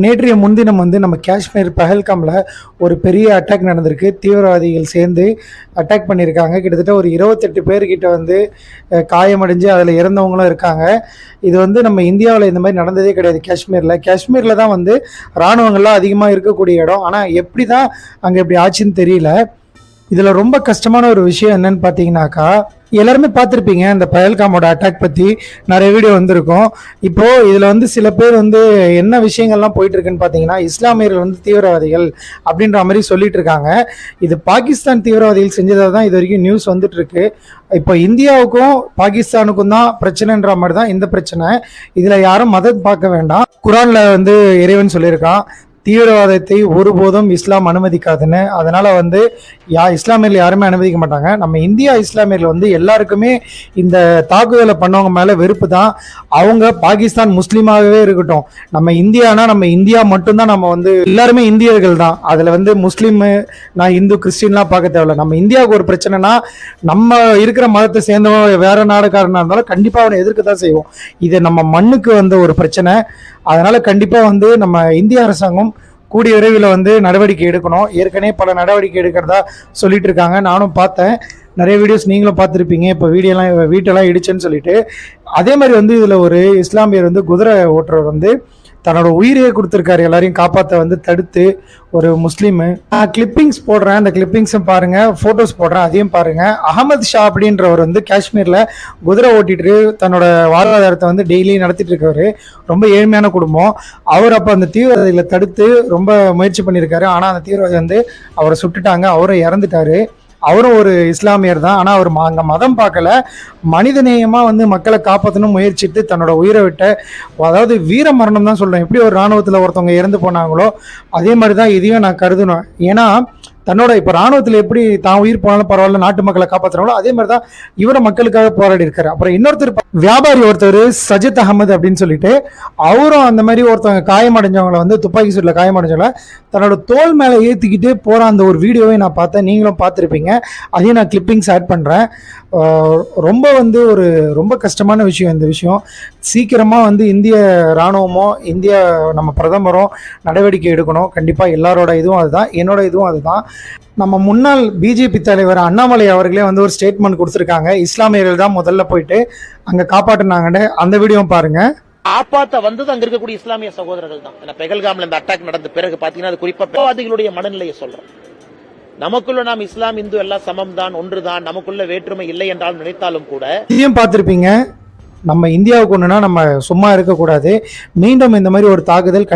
நேற்றைய முன்தினம் வந்து நம்ம காஷ்மீர் பஹல்காமில் ஒரு பெரிய அட்டாக் நடந்திருக்கு. தீவிரவாதிகள் சேர்ந்து அட்டாக் பண்ணியிருக்காங்க. கிட்டத்தட்ட ஒரு 28 பேர்கிட்ட வந்து காயமடைஞ்சு அதில் இறந்தவங்களும் இருக்காங்க. இது வந்து நம்ம இந்தியாவில் இந்த மாதிரி நடந்ததே கிடையாது. காஷ்மீரில் தான் வந்து இராணுவங்கள்லாம் அதிகமாக இருக்கக்கூடிய இடம். ஆனால் எப்படி தான் அங்கே இப்படி ஆச்சுன்னு தெரியல. இதில் ரொம்ப கஷ்டமான ஒரு விஷயம் என்னன்னு பார்த்தீங்கன்னாக்கா, எல்லாருமே பார்த்துருப்பீங்க இந்த பஹல்காமோட அட்டாக் பற்றி நிறைய வீடியோ வந்திருக்கும். இப்போது இதில் வந்து சில பேர் வந்து என்ன விஷயங்கள்லாம் போயிட்டு இருக்குன்னு பார்த்தீங்கன்னா, இஸ்லாமியர்கள் வந்து தீவிரவாதிகள் அப்படின்ற மாதிரி சொல்லிட்டு இருக்காங்க. இது பாகிஸ்தான் தீவிரவாதிகள் செஞ்சதாக தான் இது வரைக்கும் நியூஸ் வந்துட்டு இருக்கு. இப்போ இந்தியாவுக்கும் பாகிஸ்தானுக்கும் தான் பிரச்சனைன்ற மாதிரி தான் இந்த பிரச்சனை. இதில் யாரும் மதம் பார்க்க வேண்டாம். குரானில் வந்து இறைவன் சொல்லியிருக்கான், தீவிரவாதத்தை ஒருபோதும் இஸ்லாம் அனுமதிக்காதுன்னு. அதனால் வந்து இஸ்லாமியர்கள் யாருமே அனுமதிக்க மாட்டாங்க. நம்ம இந்தியா இஸ்லாமியர்கள் வந்து எல்லாருக்குமே இந்த தாக்குதலை பண்ணவங்க மேலே வெறுப்பு தான். அவங்க பாகிஸ்தான் முஸ்லீமாகவே இருக்கட்டும், நம்ம இந்தியானா நம்ம இந்தியா மட்டும்தான். நம்ம வந்து எல்லாருமே இந்தியர்கள் தான். அதில் வந்து முஸ்லீமு, நான் இந்து கிறிஸ்டின்லாம் பார்க்க தேவையில்ல. நம்ம இந்தியாவுக்கு ஒரு பிரச்சனைனா நம்ம இருக்கிற மதத்தை சேர்ந்தவங்க வேற நாடுக்காரனாக இருந்தாலும் கண்டிப்பாக அவனை எதிர்க்க தான் செய்வோம். இது நம்ம மண்ணுக்கு வந்த ஒரு பிரச்சனை. அதனால் கண்டிப்பாக வந்து நம்ம இந்திய அரசாங்கம் கூடிய விரைவில் வந்து நடவடிக்கை எடுக்கணும். ஏற்கனவே பல நடவடிக்கை எடுக்கிறதா சொல்லிட்டு இருக்காங்க. நானும் பார்த்தேன், நிறைய வீடியோஸ் நீங்களும் பார்த்துருப்பீங்க. இப்போ வீட்டெல்லாம் இடிச்சுன்னு சொல்லிட்டு. அதே மாதிரி வந்து இதில் ஒரு இஸ்லாமியர் வந்து குதிரை ஓட்டுறவர் வந்து தன்னோட உயிரையே கொடுத்துருக்காரு எல்லாரையும் காப்பாற்ற வந்து தடுத்து. ஒரு முஸ்லீமு. நான் கிளிப்பிங்ஸ் போடுறேன், அந்த கிளிப்பிங்ஸும் பாருங்கள், ஃபோட்டோஸ் போடுறேன், அதையும் பாருங்கள். அகமது ஷா அப்படின்றவர் வந்து காஷ்மீரில் குதிரை ஓட்டிட்டு தன்னோட வாழ்வாதாரத்தை வந்து டெய்லி நடத்திட்டு இருக்கவர். ரொம்ப ஏழ்மையான குடும்பம். அவர் அப்போ அந்த தீவிரவாதிகளை தடுத்து ரொம்ப முயற்சி பண்ணியிருக்காரு. ஆனால் அந்த தீவிரவாதி வந்து அவரை சுட்டுட்டாங்க, அவரும் இறந்துட்டாரு. அவரும் ஒரு இஸ்லாமியர் தான். ஆனால் அவர் அங்கே மதம் பார்க்கல, மனிதநேயமாக வந்து மக்களை காப்பாற்றணும் முயற்சிட்டு தன்னோட உயிரை விட்ட, அதாவது வீர மரணம் தான் சொல்கிறேன். எப்படி ஒரு இராணுவத்தில் ஒருத்தவங்க இறந்து போனாங்களோ அதே மாதிரி தான் இதையும் நான் கருதணும். ஏன்னா தன்னோட இப்போ இராணுவத்தில் எப்படி தான் உயிர் போனாலும் பரவாயில்ல நாட்டு மக்களை காப்பாற்றுறாங்களோ அதே மாதிரி தான் இவரை மக்களுக்காக போராடி இருக்காரு. அப்புறம் இன்னொருத்தர் வியாபாரி ஒருத்தர் சஜித் அகமது அப்படின்னு சொல்லிட்டு, அவரும் அந்த மாதிரி ஒருத்தவங்க காயமடைஞ்சவங்களை வந்து துப்பாக்கி சூட்டில் காயமடைஞ்சவங்களை தன்னோட தோல் மேலே ஏற்றிக்கிட்டு போகிற அந்த ஒரு வீடியோவை நான் பார்த்தேன். நீங்களும் பார்த்துருப்பீங்க. அதையும் நான் கிளிப்பிங்ஸ் ஆட் பண்ணுறேன். ரொம்ப வந்து ரொம்ப கஷ்டமான விஷயம் இந்த விஷயம். சீக்கிரமாக வந்து இந்திய இராணுவமோ இந்திய நம்ம பிரதமரும் நடவடிக்கை எடுக்கணும். கண்டிப்பாக எல்லாரோட இதுவும் அதுதான், என்னோட இதுவும் அதுதான். நம்ம முன்னாள் பிஜேபி தலைவர் அண்ணாமலை அவர்களே வந்து ஒரு ஸ்டேட்மெண்ட் கொடுத்துருக்காங்க. இஸ்லாமியர்கள் தான் முதல்ல போயிட்டு அங்கே காப்பாற்றினாங்கன்னு. அந்த வீடியோவும் பாருங்க. ஆப்பாத்த வந்தது அங்க இருக்கக்கூடிய இஸ்லாமிய சகோதரர்கள் தான். பெஹல்காம்ல இந்த அட்டாக் நடந்த பிறகு பாத்தீங்கன்னா அது குறிப்பா தீவிரவாதிகளுடைய மனநிலையை சொல்றோம். நமக்குள்ள நாம் இஸ்லாம் இந்து எல்லாம் சமம் தான், ஒன்றுதான், நமக்குள்ள வேற்றுமை இல்லை என்றால் நினைத்தாலும் கூட இதையும் பார்த்திருப்பீங்க. நம்ம இந்தியாவுக்கு ஒண்ணுனா நம்ம சும்மா இருக்கக்கூடாது. மீண்டும் இந்த மாதிரி ஒரு தாக்குதல்